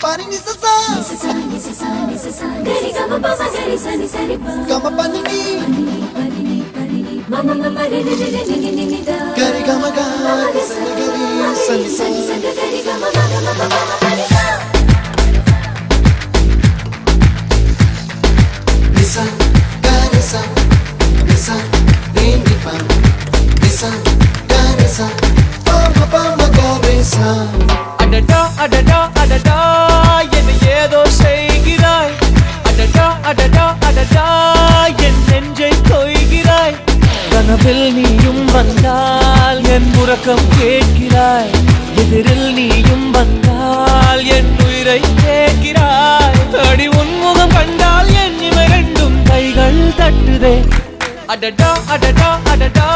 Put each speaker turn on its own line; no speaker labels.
Pani ni sa sa gari gama pa ma gari sa ni sa ni pa gama pani ni mama mama re re re re ni ni da gari gama ga sa ni gari sa ni sa gari gama ga mama mama pani sa nisa gari sa nisa re ni pa nisa gari sa pa ma gari sa
adada adada adada என்ன ஏதோ செய்கிறாய் adada adada adada என் நெஞ்சை கொய்கிறாய் கனவில் நீயும் வந்தால் என் உறக்கம் கேட்கிறாய் எதிரில் நீயும் வந்தால் என் உயிரை கேட்கிறாய் அடி உன்முகம் கண்டால் என் இமை ரெண்டும் கைகள் தட்டுதே adada adada adada